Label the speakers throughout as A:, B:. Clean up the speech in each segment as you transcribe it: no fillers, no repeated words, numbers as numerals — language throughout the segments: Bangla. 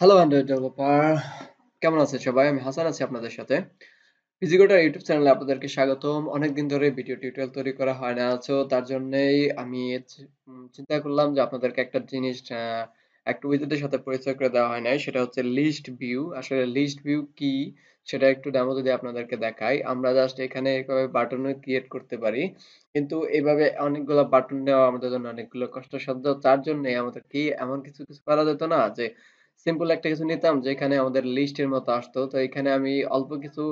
A: হ্যালো অ্যান্ড্রয়েড ডেভেলপার, কেমন আছে সবাই? আমি হাসান আছি আপনাদের সাথে। ফিজিকোটার ইউটিউব চ্যানেলে আপনাদেরকে স্বাগতম। অনেকদিন ধরে ভিডিও টিউটোরিয়াল তৈরি করা হয় না। তার জন্যই আমি চিন্তা করলাম যে আপনাদেরকে একটা জিনিস একটু উইজেটের সাথে পরিচয় করে দেওয়া হয় নাই। সেটা হচ্ছে লিস্ট ভিউ। আসলে লিস্ট ভিউ কি? সেটা একটু ডেমো যদি আপনাদেরকে দেখাই। আমরা জাস্ট এখানে এভাবে বাটন ক্রিয়েট করতে পারি। কিন্তু এভাবে অনেকগুলো বাটন নেওয়া আমাদের জন্য অনেকগুলো কষ্টসাধ্য। তার জন্যে আমাদের কি এমন কিছু করা যেত না যে সিম্পল একটা কিছু নিতাম যেখানে আমাদের লিস্টের মতো আসতো। তো এখানে আমি অল্প কিছু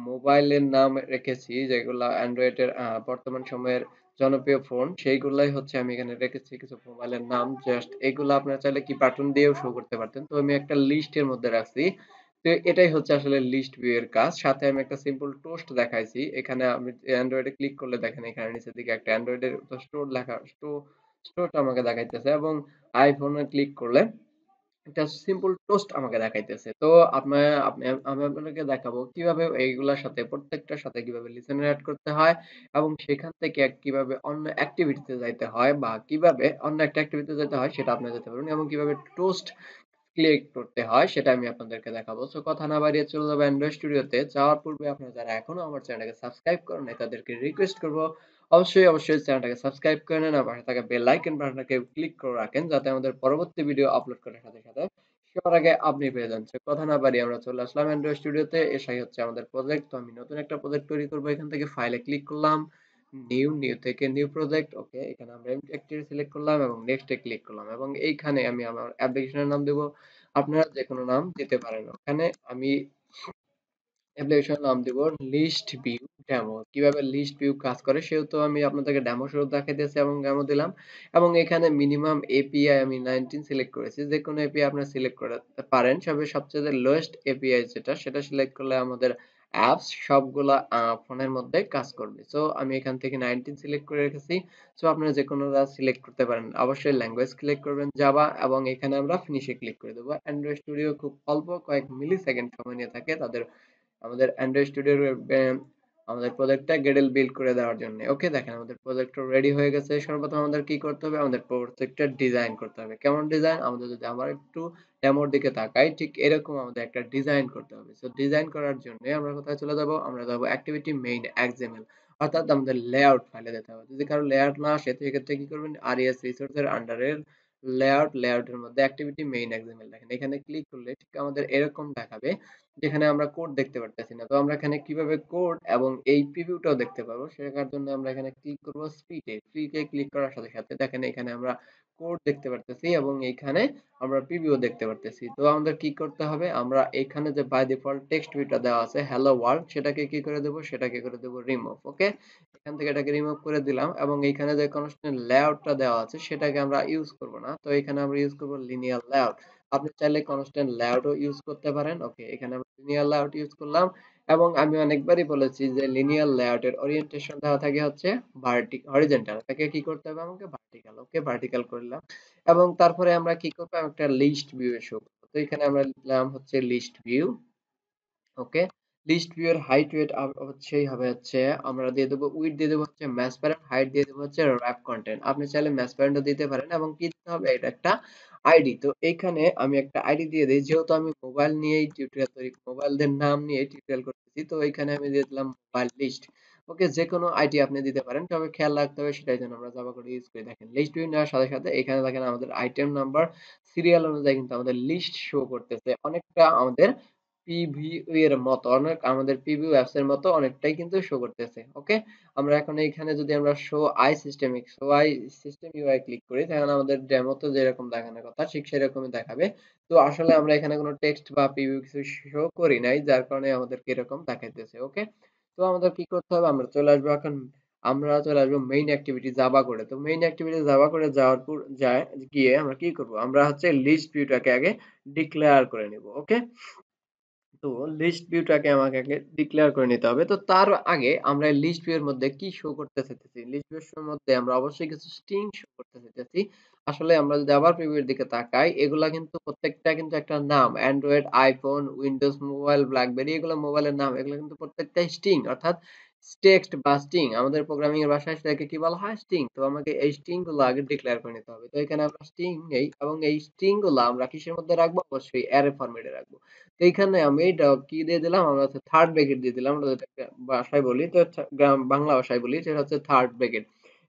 A: মোবাইলের নাম রেখেছি যেগুলা অ্যান্ড্রয়েডের বর্তমান সময়ের জনপ্রিয় ফোন সেইগুলাই হচ্ছে আমি এখানে রেখেছি কিছু মোবাইলের নাম জাস্ট এগুলো আপনারা চাইলে কি বাটন দিয়েও শো করতে পারতেন। তো আমি একটা লিস্টের মধ্যে রাখছি। তো এটাই হচ্ছে আসলে লিস্ট ভিউ এর কাজ। সাথে আমি একটা সিম্পল টোস্ট দেখাইছি। এখানে আমি অ্যান্ড্রয়েডে ক্লিক করলে দেখেন এখানে নিচের দিকে একটা অ্যান্ড্রয়েডের স্টোর লেখা স্টোরটা আমাকে দেখাইতেছে এবং আইফোনে ক্লিক করলে একটা সিম্পল টোস্ট আমাকে দেখাইতেছে। তো আমি আপনাদেরকে দেখাবো কিভাবে এইগুলার সাথে প্রত্যেকটার সাথে কিভাবে লিসেনার এড করতে হয় এবং সেখান থেকে কিভাবে অন্য অ্যাক্টিভিটিতে যাইতে হয় বা কিভাবে অন্য একটা অ্যাক্টিভিটিতে যেতে হয় সেটা আপনারা যেতে পারবেন এবং কিভাবে টোস্ট ক্লিক করতে হয় সেটা আমি আপনাদেরকে দেখাবো। সো কথা না বাড়িয়ে চলে যাবো অ্যান্ড্রয়েড স্টুডিওতে। যাওয়ার পূর্বে আপনারা যারা এখনো আমার চ্যানেলটাকে সাবস্ক্রাইব করেন নাই তাদেরকে রিকোয়েস্ট করব অবশ্যই চ্যানেলটাকে সাবস্ক্রাইব করে নেন আর পাশে থাকা বেল আইকন বাটনটাকে ক্লিক করে রাখেন যাতে আমাদের পরবর্তী ভিডিও আপলোড করার সাথে সাথে সবার আগে আপনি পেয়ে যান। সো কথা না বাড়িয়ে আমরা চলে আসলাম অ্যান্ড্রয়েড স্টুডিওতে। এটাই হচ্ছে আমাদের প্রজেক্ট। তো আমি নতুন একটা প্রজেক্ট তৈরি করব। এখান থেকে ফাইলে ক্লিক করলাম। নিউ থেকে নিউ প্রজেক্ট। ওকে, এখানে আমরা এমটি সিলেক্ট করলাম এবং নেক্সট এ ক্লিক করলাম এবং এইখানে আমি আমার অ্যাপ্লিকেশনের নাম দেব। আপনারা যেকোনো নাম দিতে পারেন। ওখানে আমি অ্যাপ্লিকেশনের নাম দিব লিস্ট ভিউ ডেমো। কিভাবে লিস্ট ভিউ কাজ করে সেহেতু আমি আপনাদেরকে ডেমো শুরু দেখাইতেছি এবং ডেমো দিলাম এবং এখানে মিনিমাম এপিআই আমি 19 সিলেক্ট করেছি। যে কোনো এপিআই আপনারা সিলেক্ট করতে পারেন। সবচেয়ে লোয়েস্ট এপিআই যেটা সেটা সিলেক্ট করলে আমাদের অ্যাপস সবগুলা ফোনের মধ্যে কাজ করবে। সো আমি এখান থেকে 19 সিলেক্ট করে রেখেছি। সো আপনারা যে কোনো সিলেক্ট করতে পারেন। অবশ্যই ল্যাঙ্গুয়েজ সিলেক্ট করবেন জাভা এবং এখানে আমরা ফিনিশে ক্লিক করে দেবো। অ্যান্ড্রয়েড স্টুডিও খুব অল্প কয়েক মিলি সেকেন্ড সময় নিয়ে থাকে তাদের আমাদের অ্যান্ড্রয়েড স্টুডিওর আমাদের প্রজেক্টটা গেডেল বিল্ড করে দেওয়ার জন্য। ওকে, দেখেন আমাদের প্রজেক্টটা রেডি হয়ে গেছে। সর্বপ্রথম আমাদের কি করতে হবে? আমাদের প্রজেক্টটা ডিজাইন করতে হবে। কেমন ডিজাইন? আমাদের যদি আমরা একটু ডেমোর দিকে তাকাই ঠিক এরকম আমাদের একটা ডিজাইন করতে হবে। সো ডিজাইন করার জন্য আমরা কোথায় চলে যাব? আমরা যাব অ্যাক্টিভিটি মেইন এক্সএমএল অর্থাৎ আমাদের লেআউট ফাইলে যেতে হবে। যদি কারো লেআউট না আসে সেক্ষেত্রে কি করবেন? আরইএস রিসোর্সের আন্ডারে লেআউটের মধ্যে অ্যাক্টিভিটি মেইন এক্সএমএল দেখেন এখানে ক্লিক করলে ঠিক আমাদের এরকম দেখাবে যেখানে আমরা কোড দেখতে পারতেছি না। তো আমরা এখানে কিভাবে কোড এবং এই প্রিভিউটাও দেখতে পারবো সেটার জন্য আমরা এখানে ক্লিক করব স্প্লিটে ক্লিক করার সাথে সাথে দেখেন এখানে আমরা কোড দেখতে পারতেছি এবং এইখানে আমরা প্রিভিউ দেখতে পারতেছি। তো আমাদের কি করতে হবে? আমরা এখানে যে বাই ডিফল্ট টেক্সট ভিউটা দেওয়া আছে হ্যালো ওয়ার্ল্ড সেটাকে কি করে দেব? সেটাকে করে দেব রিমুভ। ওকে, এখান থেকে এটাকে রিমুভ করে দিলাম এবং এইখানে যে কনস্ট্যান্ট লেআউটটা দেওয়া আছে সেটাকে আমরা ইউজ করব না। তো এখানে আমরা ইউজ করব লিনিয়ার লেআউট। আপনি চাইলে কনস্ট্যান্ট লেআউটও ইউজ করতে পারেন। ওকে, এখানে আমরা লিনিয়ার লেআউট ইউজ করলাম এবং আমি অনেকবারই বলেছি যে লিনিয়ার লেআউটের ওরিয়েন্টেশন দেওয়া থাকে হচ্ছে হরিজন্টাল। তাকে কি করতে হবে? আমাকে ভার্টিক্যাল। ওকে, ভার্টিক্যাল করলাম এবং তারপরে আমরা কি করব? একটা লিস্ট ভিউ এ শো করব। তো এখানে আমরা লিখলাম হচ্ছে লিস্ট ভিউ। ওকে, লিস্ট ভিউ এর হাইট ওয়েট হচ্ছেই হবে হচ্ছে আমরা দিয়ে দেবো উইডথ দিয়ে দেবো হচ্ছে ম্যাচ প্যারেন্ট, হাইট দিয়ে দেবো হচ্ছে র‍্যাপ কন্টেন্ট। আপনি চাইলে ম্যাচ প্যারেন্টও দিতে পারেন এবং কি দিতে হবে? এটা একটা আইডি। তো এইখানে আমি একটা আইডি দিয়ে দিই যেহেতু আমি মোবাইল নিয়েই টিউটোরিয়াল তৈরি মোবাইলদের নাম নিয়ে টিউটোরিয়াল করতেছি। তো এখানে আমি দিয়ে দিলাম মোবাইল লিস্ট। ওকে, যে কোনো আইডি আপনি দিতে পারেন তবে খেয়াল রাখতে হবে সেটাই যেন আমরা জাভা কোড ইউজ করে দেখেন লিস্ট ভিউ নেওয়ার সাথে সাথে এখানে দেখেন আমাদের আইটেম নাম্বার সিরিয়াল অনুযায়ী কিন্তু আমাদের লিস্ট শো করতেছে অনেকটা আমাদের প্রিভিউ এর মতো অনেক আমাদের প্রিভিউ অ্যাপস এর মতো অনেকটাই কিন্তু শো করতেছে। ওকে, আমরা এখন এইখানে যদি আমরা show I system UI click করি তাহলে আমাদের ডেমোতে যেরকম দেখানোর কথা ঠিক সেরকমই দেখাবে। তো আসলে আমরা এখানে কোনো টেক্সট বা প্রিভিউ কিছু শো করি নাই যার কারণে আমাদেরকে এরকম দেখাইতেছে। ওকে, তো আমাদের কি করতে হবে? আমরা চলে আসবো মেইন অ্যাক্টিভিটি জাভা করে। তো মেইন অ্যাক্টিভিটি জাভা করে যাওয়ার পর গিয়ে আমরা কি করব? আমরা হচ্ছে লিস্ট ভিউটাকে আগে ডিক্লেয়ার করে নিব। ওকে, তো লিস্ট ভিউটাকে আমাকে আগে ডিক্লেয়ার করে নিতে হবে। তো তার আগে আমরা লিস্ট ভিউ এর মধ্যে কি শো করতে চাইতেছি? লিস্ট ভিউ এর মধ্যে আমরা অবশ্যই কিছু স্ট্রিং শো করতে চাইতেছি। আসলে আমরা যদি আবার প্রিভিউ এর দিকে তাকাই, এগুলা কিন্তু প্রত্যেকটা কিন্তু একটা নাম। Android, iPhone, Windows mobile, blackberry এগুলো মোবাইলের নাম। এগুলো কিন্তু প্রত্যেকটাই স্ট্রিং অর্থাৎ টেক্সট বা স্ট্রিং, আমাদের প্রোগ্রামিং এর ভাষায় সেটাকে কি বলা হয়? স্ট্রিং। তো আমাকে এই স্ট্রিং গুলো আগে ডিক্লেয়ার করে নিতে হবে। তো এখানে আমরা স্ট্রিং নেই এবং এই স্ট্রিং গুলো আমরা কিসের মধ্যে রাখবো? অবশ্যই অ্যারে ফরম্যাটে রাখবো। তো এইখানে আমি কি দিয়ে দিলাম? আমরা হচ্ছে থার্ড ব্র্যাকেট দিয়ে দিলাম। আমরা যেটাকে ভাষায় বলি, তো বাংলা ভাষায় বলি সেটা হচ্ছে থার্ড ব্র্যাকেট।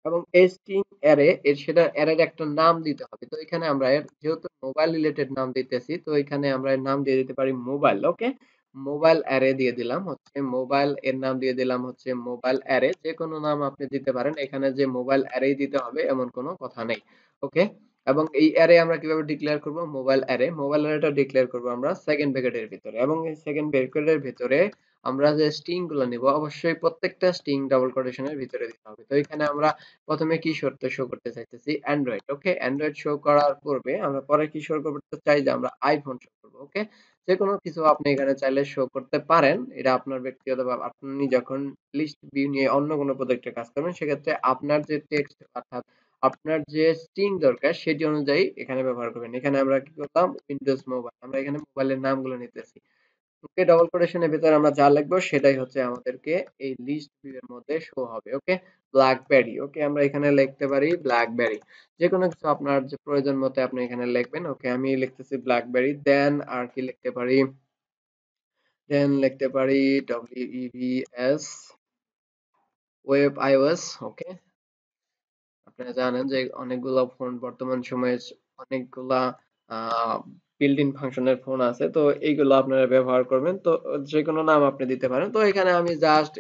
A: এবং এই স্ট্রিং অ্যারে সেটা অ্যারের একটা নাম দিতে হবে। তো এখানে আমরা এর যেহেতু মোবাইল রিলেটেড নাম দিতেছি, তো এখানে আমরা এর নাম দিয়ে দিতে পারি মোবাইল। ওকে? মোবাইল অ্যারে দিয়ে দিলাম হচ্ছে মোবাইল, এর নাম দিয়ে দিলাম হচ্ছে মোবাইল অ্যারে। যে কোনো নাম আপনি দিতে পারেন। এখানে যে মোবাইল অ্যারেই দিতে হবে এমন কোনো কথা নেই। ওকে? এবং এই অ্যারে আমরা কিভাবে ডিক্লেয়ার করব? Mobile array. মোবাইল অ্যারেটা ডিক্লেয়ার করব আমরা সেকেন্ড ব্র্যাকেটের ভিতরে। এবং এই সেকেন্ড ব্র্যাকেটের ভিতরে আমরা যে স্ট্রিং গুলো নিব অবশ্যই প্রত্যেকটা স্ট্রিং ডাবল কোটেশনের ভিতরে দিতে হবে। তো এখানে আমরা প্রথমে কি শর্ত শো করতে চাইতেছি? অ্যান্ড্রয়েড। ওকে? অ্যান্ড্রয়েড শো করার পূর্বে আমরা পরে কি শো করতে চাই? যে আমরা আইফোন শো করব। ওকে? যেকোনো কিছু আপনি এখানে চাইলে শো করতে পারেন। এটা আপনার ব্যক্তিগত বা আপনি যখন লিস্ট ভিউ নিয়ে অন্য কোনো প্রজেক্টে কাজ করবেন সেক্ষেত্রে আপনার যে টেক্সট অর্থাৎ আপনার যে স্ট্রিং দরকার সেটি অনুযায়ী এখানে ব্যবহার করবেন। এখানে আমরা কি করলাম? Windows mobile. আমরা এখানে মোবাইলের নামগুলো নিতেছি। ওকে, ডবল কোটেশনের ভিতরে আমরা যা লিখবো সেটাই হচ্ছে আমাদেরকে এই লিস্ট ভিউ এর মধ্যে শো হবে। ওকে? ব্ল্যাকবেরি। ওকে, আমরা এখানে লিখতে পারি ব্ল্যাকবেরি। যেকোনো কিছু আপনার যে প্রয়োজন মতো আপনি এখানে লিখবেন। ওকে, আমি লিখতেছি ব্ল্যাকবেরি। দেন আর কি লিখতে পারি? দেন লিখতে পারি WEBS ওয়েব iOS। ওকে, আপনারা জানেন যে অনেকগুলা ফোন বর্তমান সময়ে অনেকগুলা বিল্ট ইন ফাংশনের ফোন আছে, তো এইগুলো আপনারা ব্যবহার করবেন। তো যে কোনো নাম আপনি দিতে পারেন। তো এখানে আমি জাস্ট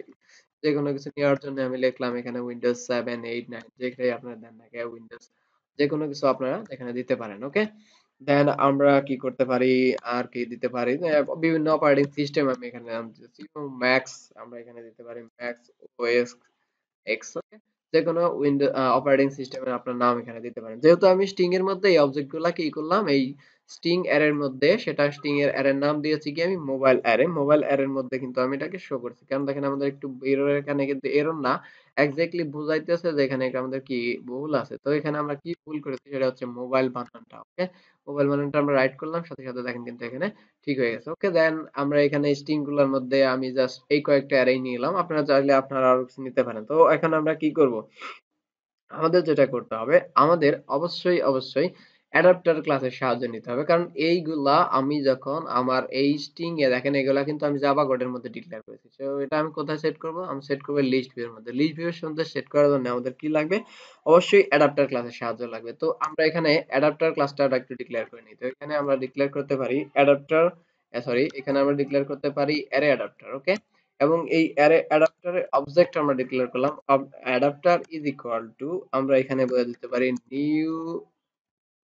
A: যে কোনো কিছু নেওয়ার জন্য আমি লিখলাম এখানে উইন্ডোজ 7 8 9 যেটাই আপনারা দেন না কেন উইন্ডোজ, যে কোনো কিছু আপনারা এখানে দিতে পারেন। ওকে, দেন আমরা কি করতে পারি? আর কি দিতে পারি? বিভিন্ন অপারেটিং সিস্টেম আমি এখানে নাম দিতেছি। ম্যাক্স আমরা এখানে দিতে পারি ম্যাক্স ওএস এক্স। ওকে, যেকোনো উইন্ডো অপারেটিং সিস্টেমের আপনার নাম এখানে দিতে পারেন। যেহেতু আমি স্ট্রিং এর মধ্যে এই অবজেক্ট গুলা কি করলাম, এই স্ট্রিং অ্যারের মধ্যে সেটা স্ট্রিং এর অ্যারের নাম দিয়েছি কি আমি মোবাইল অ্যারে। মোবাইল অ্যারের মধ্যে কিন্তু আমি এটাকে শো করছি। কারণ দেখেন আমাদের একটু এরর, এখানে কিন্তু এরর না, এক্স্যাক্টলি বুঝাইতেছে যে এখানে আমাদের কি ভুল আছে। তো এখানে আমরা কি ভুল করেছি সেটা হচ্ছে মোবাইল বানানটা। ওকে, মোবাইল বানানটা আমরা রাইট করলাম, সাথে সাথে দেখেন কিন্তু এখানে ঠিক হয়ে গেছে। ওকে, দেন আমরা এখানে স্ট্রিং গুলোর মধ্যে আমি জাস্ট এই কয়েকটা অ্যারেই নিলাম। আপনারা চাইলে আপনারা আরো কিছু নিতে পারেন। তো এখন আমরা কি করব? আমাদের যেটা করতে হবে, আমাদের অবশ্যই অ্যাডাপ্টার ক্লাসের সাহায্য নিতে হবে। কারণ এইগুলা আমি যখন আমার এই স্ট্রিং এ দেখেন এগুলা কিন্তু আমি জাভা কোডের মধ্যে ডিক্লেয়ার করেছি। তো এটা আমি কোথায় সেট করব? আমি সেট করব লিস্ট ভিউ এর মধ্যে। লিস্ট ভিউ এর মধ্যে সেট করার জন্য আমাদের কি লাগবে? অবশ্যই অ্যাডাপ্টার ক্লাসের সাহায্য লাগবে। তো আমরা এখানে অ্যাডাপ্টার ক্লাসটা একটু ডিক্লেয়ার করে নিই। তো এখানে আমরা ডিক্লেয়ার করতে পারি অ্যাডাপ্টার, সরি, এখানে আমরা ডিক্লেয়ার করতে পারি অ্যারে অ্যাডাপ্টার। ওকে, এবং এই অ্যারে অ্যাডাপ্টারের অবজেক্ট আমরা ডিক্লেয়ার করলাম অ্যাডাপ্টার ইজ ইকুয়াল টু, আমরা এখানে বলে দিতে পারি নিউ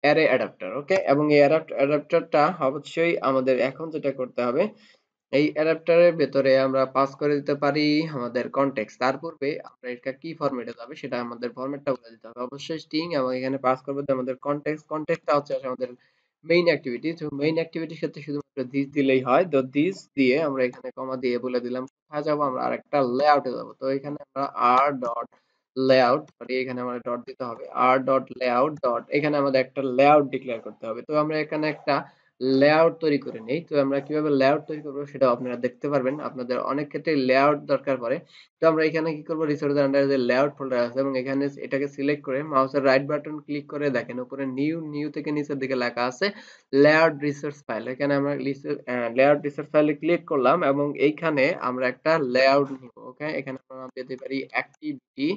A: অ্যারে অ্যাডাপ্টার। ওকে, এবং এই অ্যাডাপ্টারটা অবশ্যই আমাদের এখন যেটা করতে হবে, এই অ্যাডাপ্টারের ভেতরে আমরা পাস করে দিতে পারি আমাদের কনটেক্সট। তার পূর্বে আমরা এটা কি ফরম্যাটে যাবে সেটা আমাদের ফরম্যাটটা বলে দিতে হবে। অবশ্যই স্ট্রিং, এবং এখানে পাস করবে যে আমাদের কনটেক্সট। কনটেক্সটটা হচ্ছে আমাদের মেইন অ্যাক্টিভিটি। তো মেইন অ্যাক্টিভিটির ক্ষেত্রে শুধুমাত্র দিস দিলেই হয়। তো দিস দিয়ে আমরা এখানে কমা দিয়ে বলে দিলাম কোথায় যাব, আমরা আরেকটা লেআউটে যাব। তো এখানে আমরা আর ডট লেআউট, সরি এখানে আমাদের ডট দিতে হবে। আর ডট লেআউট ডট, এখানে আমাদের একটা লেআউট ডিক্লেয়ার করতে হবে। তো আমরা এখানে একটা লেআউট তৈরি করে নেই। তো আমরা কিভাবে লেআউট তৈরি করবো সেটাও আপনারা দেখতে পারবেন। আপনাদের অনেক ক্ষেত্রে লেআউট দরকার পড়ে। তো আমরা এখানে কি করবো? রিসোর্সের আন্ডারে যে লেআউট ফোল্ডার আছে এবং এখানে এটাকে সিলেক্ট করে মাউসের রাইট বাটন ক্লিক করে দেখেন উপরে নিউ থেকে নিচের দিকে লেখা আছে লেআউট রিসোর্স ফাইল। এখানে আমরা লেআউট রিসোর্স ফাইলে ক্লিক করলাম এবং এইখানে আমরা একটা লেআউট নিব। ওকে, এখানে আমরা নাম দিতে পারি অ্যাক্টিভিটি।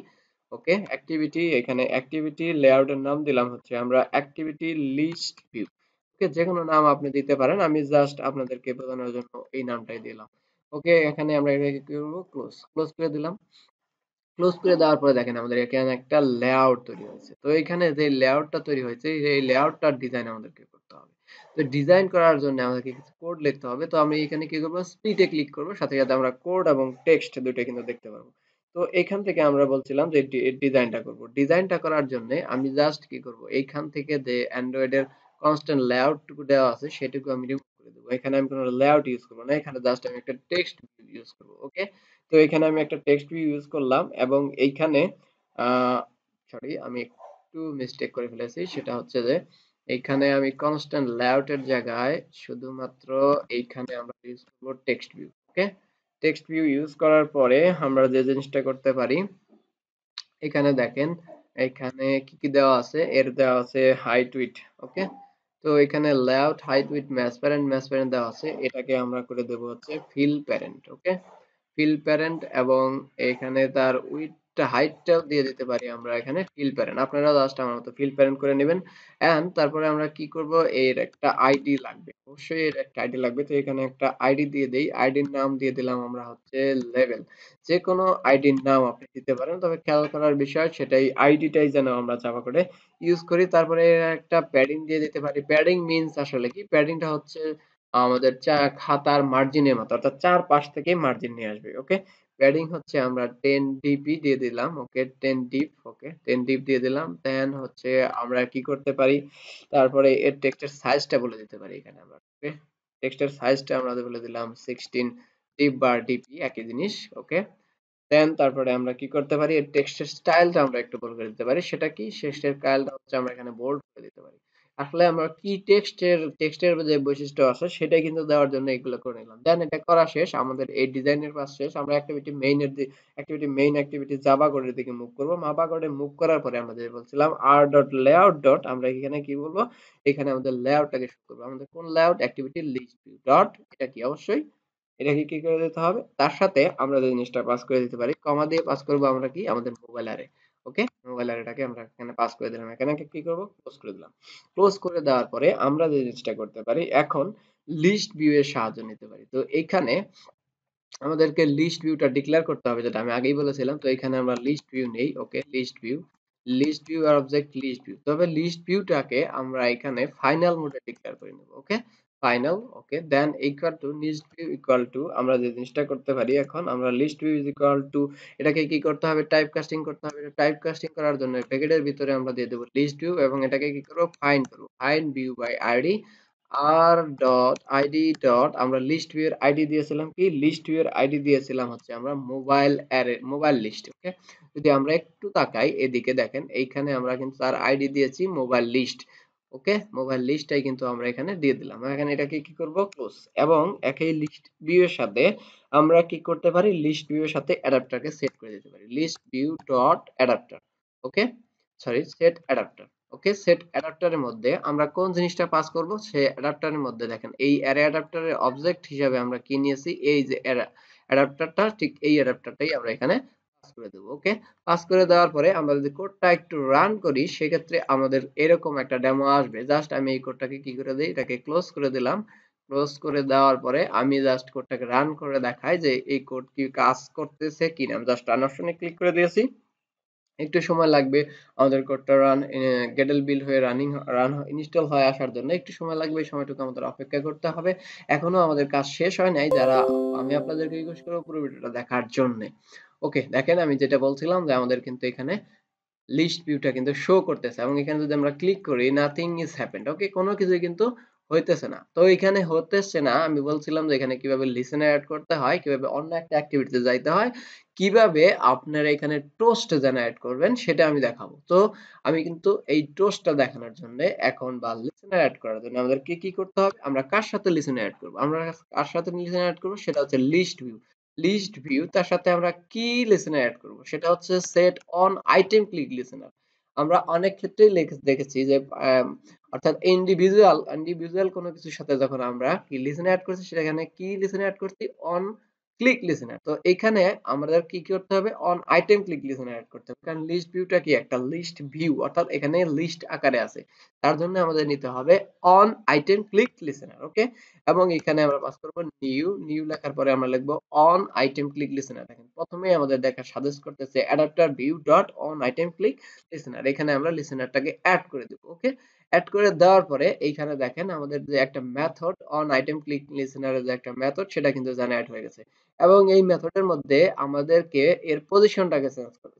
A: ওকে, অ্যাক্টিভিটি, এখানে অ্যাক্টিভিটি লেআউটের নাম দিলাম হচ্ছে আমরা অ্যাক্টিভিটি লিস্ট ভিউ। ওকে, যেকোনো নাম আপনি দিতে পারেন। আমি জাস্ট আপনাদেরকে বোঝানোর জন্য এই নামটাই দিলাম। ওকে, এখানে আমরা এটাকে কি করব? ক্লোজ করে দিলাম। ক্লোজ করে দেওয়ার পরে দেখেন আমাদের এখানে একটা লেআউট তৈরি হয়েছে। তো এখানে যে লেআউটটা তৈরি হয়েছে এই লেআউটটার ডিজাইন আমাদেরকে করতে হবে। তো ডিজাইন করার জন্য আমাদেরকে কিছু কোড লিখতে হবে। তো আমি এখানে কি করব? স্প্লিটে ক্লিক করব, সাথে সাথে আমরা কোড এবং টেক্সট দুটোই কিন্তু দেখতে পারবো। তো এখান থেকে আমরা বলছিলাম যে ডিজাইনটা করব। ডিজাইনটা করার জন্য আমি জাস্ট কি করব? এইখান থেকে যে অ্যান্ড্রয়েডের কনস্ট্যান্ট লেআউট টুকু দেওয়া আছে সেটুকু আমি রিমুভ করে দেবো। এখানে আমি কোনো লেআউট ইউজ করব না। এখানে জাস্ট আমি একটা টেক্সট ইউজ করব। ওকে, তো এখানে আমি একটা টেক্সট ভিউ ইউজ করলাম এবং এইখানে সরি আমি একটু মিস্টেক করে ফেলেছি। সেটা হচ্ছে যে এইখানে আমি কনস্ট্যান্ট লেআউটের জায়গায় শুধুমাত্র এইখানে আমরা ইউজ করব টেক্সট ভিউ। ওকে, টেক্সট ভিউ ইউজ করার পরে আমরা যে জিনিসটা করতে পারি, এখানে দেখেন এখানে কি কি দেওয়া আছে, এর দেওয়া আছে হাইট উইডথ। ওকে, তো এখানে layout height width match parent দেওয়া আছে, এটাকে আমরা করে দেব হচ্ছে ফিল প্যারেন্ট। ওকে, ফিল প্যারেন্ট, এবং এখানে তার উইডথ হাইটটাও দিয়ে দিতে পারি আমরা এখানে ফিল প্যারেন্ট। আপনারা জাস্ট আমার মতো ফিল প্যারেন্ট করে নেবেন। এন্ড তারপরে আমরা কি করব, এর একটা আইডি লাগবে, অবশ্যই এর একটা আইডি লাগবে। তো এখানে একটা আইডি দিয়ে দেই, আইডির নাম দিয়ে দিলাম আমরা হচ্ছে লেভেল। যে কোনো আইডির নাম আপনি দিতে পারেন, তবে খেয়াল করার বিষয় সেটাই আইডিটাই যেন আমরা চাপা করে ইউজ করি। তারপরে একটা প্যাডিং দিয়ে দিতে পারি। প্যাডিং মিন্স আসলে কি, প্যাডিংটা হচ্ছে আমাদের খাতার মার্জিনের মতো, অর্থাৎ চারপাশ থেকে মার্জিন নিয়ে আসবে। ওকে, প্যাডিং হচ্ছে আমরা 10 ডিপি দিয়ে দিলাম। ওকে, 10 ডিপ। ওকে, 10 ডিপ দিয়ে দিলাম। দেন হচ্ছে আমরা কি করতে পারি, তারপরে এর টেক্সটের সাইজটা বলে দিতে পারি এখানে আমরা। ওকে, টেক্সটের সাইজটা আমরা বলে দিলাম 16 ডিপ বা ডিপি, একই জিনিস। ওকে, দেন তারপরে আমরা কি করতে পারি, এর টেক্সটের স্টাইলটা আমরা একটু বড় করে দিতে পারি। সেটা কি, টেক্সটের স্টাইলটা হচ্ছে আমরা এখানে বোল্ড করে দিতে পারি। আসলে আমরা কি টেক্সটের যে বৈশিষ্ট্য আছে সেটাই কিন্তু দেওয়ার জন্য এগুলো করে নিলাম। দেন এটা করা শেষ, আমাদের এই ডিজাইনের কাজ শেষ। আমরা অ্যাক্টিভিটি জাভা কোডের দিকে মুভ করব। জাভা কোডে মুভ করার পরে আমরা যে বলছিলাম আর ডট লেআউট ডট, আমরা এখানে কি বলবো, এখানে আমাদের লেআউটটাকে শুরু করব। আমাদের কোন layout, activity list view dot, এটা কি অবশ্যই এটাকে কি করে দিতে হবে, তার সাথে আমরা যে জিনিসটা পাস করে দিতে পারি, কমা দিয়ে পাস করব আমরা কি, আমাদের মোবাইল অ্যারে। ওকে, মোবাইল অ্যারেটাকে আমরা এখানে পাস করে দিলাম, এখানে কি করব, ক্লোজ করে দিলাম। ক্লোজ করে দেওয়ার পরে আমরা যে জিনিসটা করতে পারি, এখন লিস্ট ভিউ এর সাহায্য নিতে পারি। তো এখানে আমাদেরকে লিস্ট ভিউটা ডিক্লেয়ার করতে হবে, যেটা আমি আগেই বলেছিলাম। তো এখানে আমরা লিস্ট ভিউ নেই। ওকে, লিস্ট ভিউ আর অবজেক্ট লিস্ট ভিউ, তবে লিস্ট ভিউটাকে আমরা এখানে ফাইনাল মোডে ডিক্লেয়ার করে নেব। Okay, final. Okay, then equal to list view equal to, আমরা যে জিনিসটা করতে পারি, এখন আমরা list view is equal to, এটাকে কি করতে হবে, টাইপ কাস্টিং করতে হবে। টাইপ কাস্টিং করার জন্য ব্র্যাকেটের ভিতরে আমরা দিয়ে দেবো লিস্ট ভিউ, এবং এটাকে কি করব, find view by ID R dot ID dot, আমরা লিস্ট ভিউ এর আইডি দিয়েছিলাম কি, লিস্ট ভিউ এর আইডি দিয়েছিলাম হচ্ছে আমরা mobile array, mobile list. Okay, যদি আমরা একটু তাকাই এদিকে দেখেন, এইখানে আমরা কিন্তু তার আইডি দিয়েছি মোবাইল লিস্ট। ওকে, মোবাইল লিস্টটাই কিন্তু আমরা এখানে দিয়ে দিলাম। এখানে এটাকে কি করব, ক্লোজ। এবং একই লিস্ট ভিউ এর সাথে আমরা কি করতে পারি, লিস্ট ভিউ এর সাথে অ্যাডাপ্টারকে সেট করে দিতে পারি, লিস্ট ভিউ ডট অ্যাডাপ্টার। ওকে, সরি, সেট অ্যাডাপ্টার। ওকে, সেট অ্যাডাপ্টারের মধ্যে আমরা কোন জিনিসটা পাস করব, সে অ্যাডাপ্টারের মধ্যে দেখেন এই অ্যারে অ্যাডাপ্টারের অবজেক্ট হিসাবে আমরা কি নিয়েছি, এই যে অ্যাডাপ্টারটা, ঠিক এই অ্যাডাপ্টারটাই আমরা এখানে পাস করে দেব। ওকে, পাস করে দেওয়ার পরে আমরা যদি কোডটা একটু রান করি, সেক্ষেত্রে আমাদের এরকম একটা ডেমো আসবে। জাস্ট আমি এই কোডটাকে কি করে দিই, এটাকে ক্লোজ করে দিলাম। ক্লোজ করে দেওয়ার পরে আমি জাস্ট কোডটাকে রান করে দেখাই যে এই কোড কি কাজ করতেছে কিনা। আমি জাস্ট রান অপশনে ক্লিক করে দিয়েছি, একটু সময় লাগবে আমাদের কোডটা গেডেল বিল্ড হয়ে ইনস্টল হয়ে আসার জন্য একটু সময় লাগবে। এই সময়টুকু আমাদের অপেক্ষা করতে হবে। এখনো আমাদের কাজ শেষ হয় নাই, যারা, আমি আপনাদেরকে রিকোয়েস্ট করবো পুরো ভিডিওটা দেখার জন্য। ওকে, দেখেন আমি যেটা বলছিলাম যে আমাদের কিন্তু এখানে লিস্ট ভিউটা কিন্তু শো করতেছে, এবং এখানে যদি আমরা ক্লিক করি, নাথিং ইজ হ্যাপেন্ড। ওকে, কোনো কিছুই কিন্তু হইতেছে না। তো এখানে হতেছে না, আমি বলছিলাম যে এখানে কিভাবে লিসেনার অ্যাড করতে হয়, কিভাবে অন্য একটা অ্যাক্টিভিটিতে যাইতে হয়, কিভাবে আপনারা এখানে টোস্ট জেনারেট করবেন সেটা আমি দেখাবো। তো আমি কিন্তু এই টোস্টটা দেখানোর জন্য এখন, বা লিসেনার অ্যাড করার জন্য আমাদেরকে কি করতে হবে, আমরা কার সাথে লিসেনার অ্যাড করব, আমরা কার সাথে লিসেনার অ্যাড করব, সেটা হচ্ছে লিস্ট ভিউ। তার সাথে আমরা কি লিসেনার অ্যাড করব, সেটা হচ্ছে set on item click listener. আমরা অনেক ক্ষেত্রেই দেখেছি যে অর্থাৎ ইন্ডিভিজুয়াল কোনো কিছুর সাথে যখন আমরা কি লিসেনার অ্যাড করছি, সেখানে কি লিসেনার অ্যাড করছি, অন ক্লিক লিসেনার। তো এখানে আমাদের কি করতে হবে, on item click listener add করতে হবে, কারণ লিস্ট ভিউটা কি একটা লিস্ট ভিউ, অর্থাৎ এখানে লিস্ট আকারে আছে। তার জন্য আমাদের নিতে হবে অন আইটেম ক্লিক লিসেনার। ওকে, এবং এখানে আমরা পাস করব নিউ লেখার পরে আমরা লিখব অন আইটেম ক্লিক লিসেনার। দেখেন প্রথমেই আমাদের দেখা সাজেস্ট করতেছে adapter view dot on item click listener. এখানে আমরা লিসেনারটাকে অ্যাড করে দেব। ওকে, অ্যাড করে দেওয়ার পরে এইখানে দেখেন আমাদের যে একটা মেথড অন আইটেম ক্লিক লিসেনারের যে একটা মেথড, সেটা কিন্তু জেনারেট হয়ে গেছে। এবং এই মেথডের মধ্যে আমাদেরকে এর পজিশনটাকে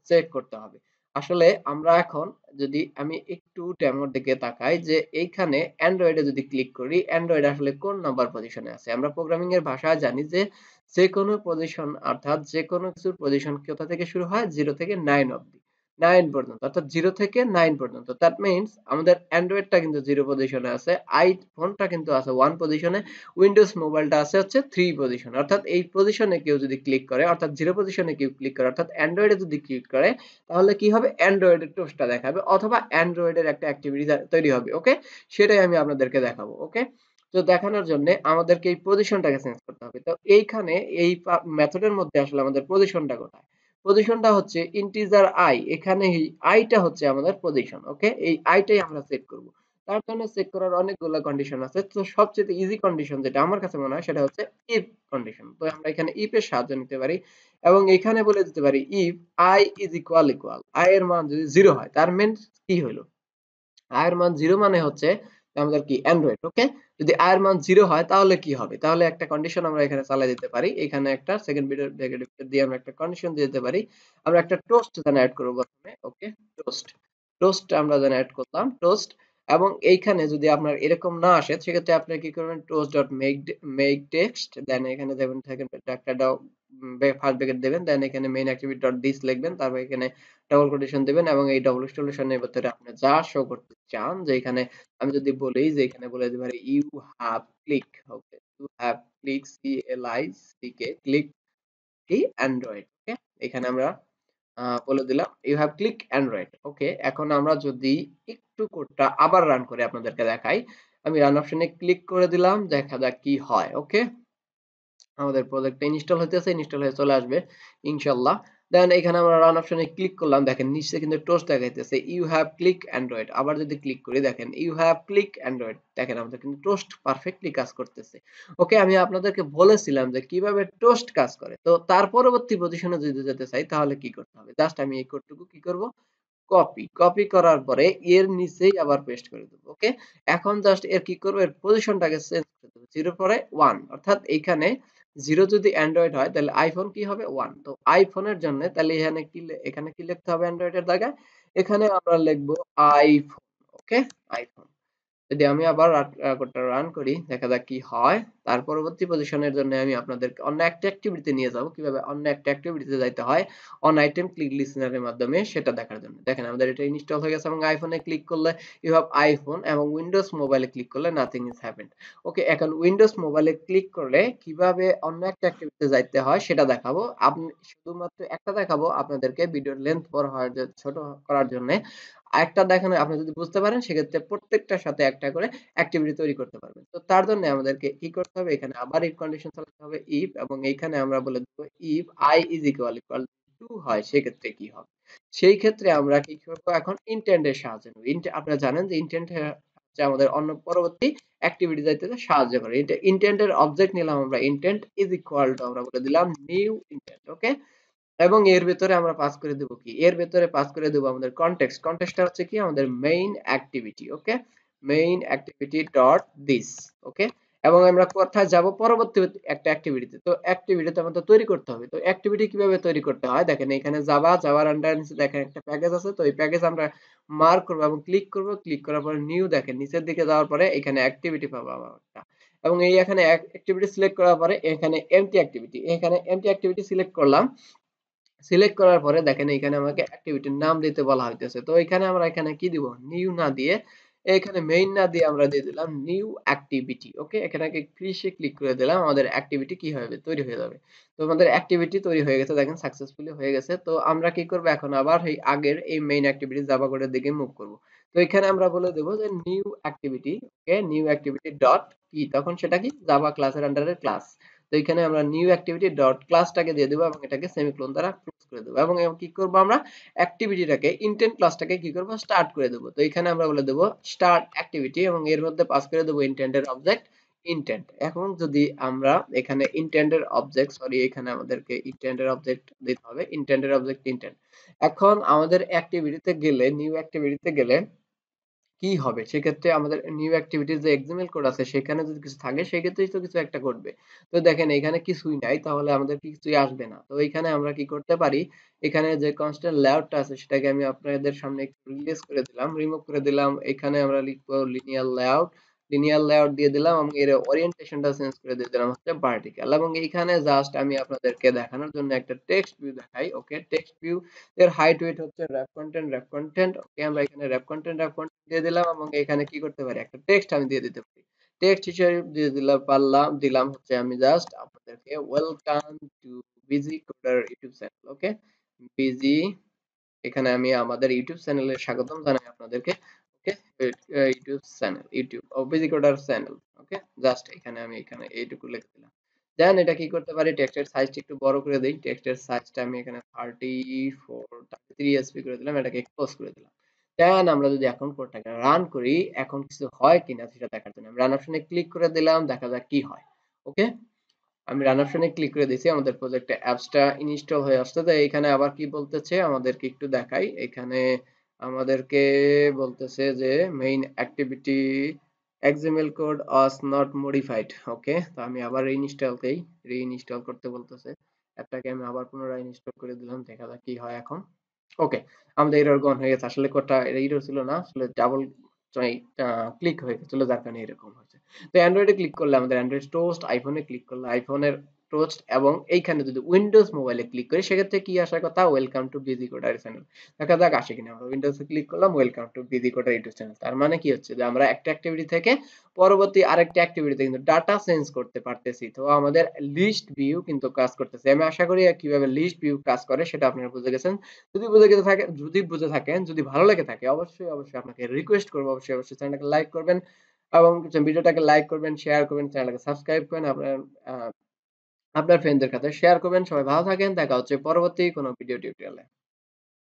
A: চেক করতে হবে। আসলে আমরা এখন, যদি আমি একটু ডেমোর দিকে তাকাই, যে এইখানে অ্যান্ড্রয়েডে যদি ক্লিক করি, অ্যান্ড্রয়েড আসলে কোন নাম্বার পজিশনে আছে, আমরা প্রোগ্রামিং এর ভাষায় জানি যে যে কোনো পজিশন, অর্থাৎ যে কোনো কিছুর পজিশন কোথা থেকে শুরু হয়, 0 থেকে 9 অবধি। 9 পর্যন্ত, অর্থাৎ 0 থেকে 9 পর্যন্ত। দ্যাট মিনস আমাদের অ্যান্ড্রয়েডটা কিন্তু 0 পজিশনে আছে, আইফোনটা কিন্তু আছে 1 পজিশনে, উইন্ডোজ মোবাইলটা আছে হচ্ছে 3 পজিশনে। অর্থাৎ এই পজিশনে কেউ যদি ক্লিক করে, অর্থাৎ 0 পজিশনে কেউ ক্লিক করে, অর্থাৎ অ্যান্ড্রয়েডে যদি ক্লিক করে, তাহলে কি হবে? অ্যান্ড্রয়েডের টোস্টটা দেখাবে অথবা অ্যান্ড্রয়েডের একটা অ্যাক্টিভিটি তৈরি হবে। ওকে? সেটাই আমি আপনাদেরকে দেখাবো। ওকে? তো দেখানোর জন্য আমাদেরকে এই পজিশনটাকে চেঞ্জ করতে হবে। তো এইখানে এই মেথডের মধ্যে আসলে আমাদের পজিশনটা কোথায়? পজিশনটা হচ্ছে ইন্টিজার i, এখানে এই i টা হচ্ছে আমাদের পজিশন। ওকে? এই i টাই আমরা সেট করব। তার জন্য সেট করার অনেকগুলো কন্ডিশন আছে। তো সবচেয়ে ইজি কন্ডিশন যেটা আমার কাছে মনে হয় সেটা হচ্ছে ইফ কন্ডিশন। তো আমরা এখানে ইফ এর সাহায্য নিতে পারি এবং এখানে বলে দিতে পারি if i is equal i এর মান যদি 0 হয়, তার মিন্স কি হলো? i এর মান 0 মানে হচ্ছে আমাদের কি অ্যান্ড্রয়েড। ওকে? যদি i এর মান 0 হয় তাহলে কি হবে? তাহলে একটা কন্ডিশন আমরা এখানে চালাই দিতে পারি। এখানে একটা সেকেন্ড ব্র্যাকেটের ভিতর দিয়ে আমরা একটা কন্ডিশন দিয়ে দিতে পারি। আমরা একটা টোস্ট এখানে এড করব প্রথমে। ওকে? টোস্ট। টোস্ট আমরা এখানে এড করলাম। টোস্ট এবং এইখানে যদি আপনার এরকম না আসে সেক্ষেত্রে আপনি কি করবেন? toast.make text দেন এখানে দেবেন সেকেন্ড একটা ফার্স্ট ব্র্যাকেট দিবেন। দেন এখানে মেইন অ্যাক্টিভিটি ডট দিস লিখবেন। তারপর এখানে ডাবল কোটেশন দিবেন এবং এই ডাবল কোটেশনের ভিতরে আপনি যা শো করতে চান, যে এখানে আমি যদি বলি যে এখানে বলে দিতে পারি you have click. Okay? You have click, CLICK click কি অ্যান্ড্রয়েড। ওকে? এখানে আমরা বলে দিলাম you have click Android. Okay? এখন আমরা যদি একটু কোডটা আবার রান করে আপনাদেরকে দেখাই। আমি রান অপশনে ক্লিক করে দিলাম। দেখা যাক কি হয়। ওকে? আমাদের প্রজেক্টটা ইনস্টল হইতেছে, ইনস্টল হয়ে চলে আসবে ইনশাআল্লাহ। দেন এখানে আমরা রান অপশনে ক্লিক করলাম, দেখেন নিচে কিন্তু টোস্ট দেখাইতেছে ইউ হ্যাভ ক্লিক অ্যান্ড্রয়েড। আবার যদি ক্লিক করি দেখেন ইউ হ্যাভ ক্লিক অ্যান্ড্রয়েড, দেখেন আমাদের কিন্তু টোস্ট পারফেক্টলি কাজ করতেছে। ওকে? আমি আপনাদেরকে বলেছিলাম যে কিভাবে টোস্ট কাজ করে। তো তার পরবর্তী পজিশনে যদি যেতে চাই তাহলে কি করতে হবে? জাস্ট আমি এই কোডটুকু কি করব? কপি করার পরে এর নিচেই আবার পেস্ট করে দেব। ওকে? এখন জাস্ট এর কি করব? এর পজিশনটাকে চেঞ্জ করে দেব। 0 পরে 1, অর্থাৎ এইখানে 0 যদি অ্যান্ড্রয়েড হয় তাহলে আইফোন কি হবে? 1। তো আইফোনের জন্য তাহলে এখানে কি লিখতে হবে অ্যান্ড্রয়েডের জায়গায়? এখানে আমরা লিখব আইফোন। ওকে? আইফোন। যদি আমি আবার কোডটা রান করি, দেখা যাক কি হয়। তার পরবর্তী পজিশনের জন্য আমি আপনাদেরকে অন্য একটা অ্যাক্টিভিটিতে নিয়ে যাব। কিভাবে অন্য একটা অ্যাক্টিভিটিতে যাইতে হয় অন আইটেম ক্লিক লিসেনার এর মাধ্যমে সেটা দেখার জন্য। দেখেন আমাদের এটা ইনস্টল হয়ে গেছে এবং আইফোনে ক্লিক করলে ইউ হ্যাভ আইফোন এবং উইন্ডোজ মোবাইলে ক্লিক করলে নাথিং ইজ হ্যাপেন্ড। ওকে? এখন উইন্ডোজ মোবাইলে ক্লিক করলে কিভাবে অন্য একটা অ্যাক্টিভিটিতে যাইতে হয় সেটা দেখাবো। আপনি শুধুমাত্র একটা দেখাবো আপনাদেরকে, ভিডিওর লেন্থ বড় হয় যে ছোট করার জন্য। আরেকটা দেখেন আপনি যদি বুঝতে পারেন সেক্ষেত্রে প্রত্যেকটার সাথে একটা করে অ্যাক্টিভিটি তৈরি করতে পারবেন। তো তার জন্য আমাদেরকে কি করতে হবে? এখানে আবার ইফ কন্ডিশন চালাতে হবে ইফ এবং এইখানে আমরা বলে দেব if i is equal to হয় সেক্ষেত্রে কি হবে? সেই ক্ষেত্রে আমরা কি করব? এখন ইন্টেন্ড এর সাহায্য নেব। আপনারা জানেন যে ইন্টেন্ড হচ্ছে আমাদের অন্য পরবর্তী অ্যাক্টিভিটি যাইতে সাহায্য করে। ইন্টেন্ড এর অবজেক্ট নিলাম আমরা, ইন্টেন্ড is equal to আমরা বলে দিলাম নিউ ইন্টেন্ড। ওকে? এবং এর ভেতরে আমরা পাস করে দেব কি? এর ভেতরে পাস করে দেব আমাদের কনটেক্সট। কনটেক্সটটা হচ্ছে কি? আমাদের main activity. Okay? Main activity dot this. Okay? এবং আমরা কোথায় যাব? পরবর্তী একটা অ্যাক্টিভিটিতে। তো অ্যাক্টিভিটিতে আমাদের তৈরি করতে হবে। তো অ্যাক্টিভিটি কিভাবে তৈরি করতে হয়? দেখেন এখানে জাভার আন্ডার নিচে দেখেন একটা প্যাকেজ আছে। তো এই প্যাকেজ আমরা মার্ক করব এবং ক্লিক করব। ক্লিক করার পরে নিউ, দেখেন নিচের দিকে যাওয়ার পরে এখানে অ্যাক্টিভিটি পাবো আমরা একটা। এবং এই এখানে অ্যাক্টিভিটি সিলেক্ট করার পরে এখানে এম্পটি অ্যাক্টিভিটি। এখানে এম্পটি অ্যাক্টিভিটি সিলেক্ট করলাম। সিলেক্ট করার পরে দেখেন এখানে আমাকে অ্যাক্টিভিটির নাম দিতে বলা হইতেছে। তো এখানে আমরা এখানে কি দিব? নিউ না দিয়ে এখানে মেইন না দিয়ে আমরা দিয়ে দিলাম নিউ অ্যাক্টিভিটি। ওকে? এখানে ফিনিশে ক্লিক করে দিলাম। আমাদের অ্যাক্টিভিটি কি হবে? তৈরি হয়ে যাবে। তো আমাদের অ্যাক্টিভিটি তৈরি হয়ে গেছে, দেখেন সাকসেসফুলি হয়ে গেছে। তো আমরা কি করব? এখন আবার এই আগের এই মেইন অ্যাক্টিভিটি জাভা কোডের দিকে মুভ করব। তো এখানে আমরা বলে দেব যে নিউ অ্যাক্টিভিটি। ওকে? নিউ অ্যাক্টিভিটি ডট কি? তখন সেটা কি? জাভা ক্লাসের আন্ডারে ক্লাস। তো এখানে আমরা নিউ অ্যাক্টিভিটি ডট ক্লাসটাকে দিয়ে দেব এবং এটাকে সেমিকোলন দ্বারা ক্লোজ করে দেব এবং কি করব? আমরা অ্যাক্টিভিটিটাকে ইনটেন্ট ক্লাসটাকে কি করব? স্টার্ট করে দেব। তো এখানে আমরা বলে দেব স্টার্ট অ্যাক্টিভিটি এবং এর মধ্যে পাস করে দেব ইনটেন্ডের অবজেক্ট ইনটেন্ট। এখন যদি আমরা এখানে ইনটেন্ডের অবজেক্ট, সরি এখানে আমাদেরকে ইনটেন্ডের অবজেক্ট দিতে হবে। ইনটেন্ডের অবজেক্ট ইনটেন্ট। এখন আমাদের অ্যাক্টিভিটিতে গেলে, নিউ অ্যাক্টিভিটিতে গেলে কি হবে? সেক্ষেত্রে আমাদের নিউ এক্টিভিটির যে এক্সএমএল কোড আছে সেখানে যদি কিছু থাকে সেক্ষেত্রেই তো কিছু একটা ঘটবে। তো দেখেন এখানে কিছুই নাই, তাহলে আমাদের কিছুই আসবে না। তো এখানে আমরা কি করতে পারি? এখানে যে কনস্ট্যান্ট লেআউটটা আছে সেটাকে আমি আপনাদের সামনে একটু রিলিজ করে দিলাম, রিমুভ করে দিলাম। এখানে আমরা লিখব লিনিয়ার লেআউট। লিনিয়ার লেআউট দিয়ে দিলাম এবং এর ওরিয়েন্টেশনটা চেঞ্জ করে দিয়ে দিলাম হচ্ছে ভার্টিক্যাল এবং এইখানে জাস্ট আমি আপনাদেরকে দেখানোর জন্য একটা টেক্সট ভিউ দেখাই। ওকে, টেক্সট ভিউ এর হাইট ওয়েট হচ্ছে র‍্যাপ কন্টেন্ট। ওকে, আমরা এখানে র‍্যাপ কন্টেন্ট দিয়ে দিলাম এবং এখানে কি করতে পারি, একটা টেক্সট আমি দিয়ে দিতে পারি। টেক্সট হিসেবে দিয়ে দিলাম হচ্ছে আমি জাস্ট আপনাদেরকে welcome too busy coder YouTube channel. ওকে, বিজি, এখানে আমি আমাদের ইউটিউব চ্যানেলে স্বাগতম জানাই আপনাদেরকে। ওকে, ইউটিউব চ্যানেল, ইউটিউব ভিজিকোডার চ্যানেল। ওকে, জাস্ট এখানে এইটুকু লিখে দিলাম। দেন এটা কি করতে পারি, টেক্সটের সাইজটা একটু বড় করে দেই। টেক্সটের সাইজটা আমি এখানে 33 এসপি করে দিলাম, এটাকে ক্লোজ করে দিলাম। দেন আমরা যদি এখন কোডটাকে রান করি, এখন কিছু হয় কিনা সেটা দেখার জন্য আমি রান অপশনে ক্লিক করে দিলাম, দেখা যাক কি হয়। ওকে, আমি রান অপশনে ক্লিক করে দিয়েছি, আমাদের প্রজেক্টে অ্যাপসটা ইনস্টল হয়ে আসছে। তো এখানে আবার কি বলতেছে আমাদেরকে একটু দেখাই। এখানে আমাদেরকে বলতেছে যে main activity XML code was not modified। ওকে, তো আমি আবার রিইনস্টল করতে বলতেছে। অ্যাপটাকে আমি আবার পুনরায় ইনস্টল করে দিলাম, দেখা যাক কি হয় এখন। ওকে, আমাদের এরর গন হয়ে গেছে। আসলে কোডটা এরর ছিল না, আসলে ডাবল ক্লিক হয়ে গেছিল, যার কারণে এরকম হয়েছে। তো অ্যান্ড্রয়েডে ক্লিক করলে আমাদের অ্যান্ড্রয়েড টোস্ট, আইফোনে ক্লিক করলে আইফোনের টোস্ট এবং এইখানে যদি উইন্ডোজ মোবাইলে ক্লিক করি সেক্ষেত্রে কি আসার কথা, welcome too busy coder channel. দেখা যাক আসে কিনা। আমরা উইন্ডোজে ক্লিক করলাম, welcome too busy coder YouTube channel. তার মানে কি হচ্ছে যে আমরা একটা অ্যাক্টিভিটি থেকে পরবর্তী আরেকটা অ্যাক্টিভিটিতে কিন্তু ডাটা চেঞ্জ করতে পারতেছি। তো আমাদের লিস্ট ভিউ কিন্তু কাজ করতেছে। আমি আশা করি কিভাবে লিস্ট ভিউ কাজ করে সেটা আপনারা বুঝে গেছেন। যদি ভালো লেগে থাকে অবশ্যই আপনাকে রিকোয়েস্ট করব, অবশ্যই চ্যানেলটাকে লাইক করবেন এবং ভিডিওটাকে লাইক করবেন, শেয়ার করবেন, চ্যানেলটাকে সাবস্ক্রাইব করেন, আপনার ফ্রেন্ডদের কাছে শেয়ার করবেন। সবাই ভালো থাকেন, দেখা হচ্ছে পরবর্তী কোনো ভিডিও টিউটোরিয়ালে।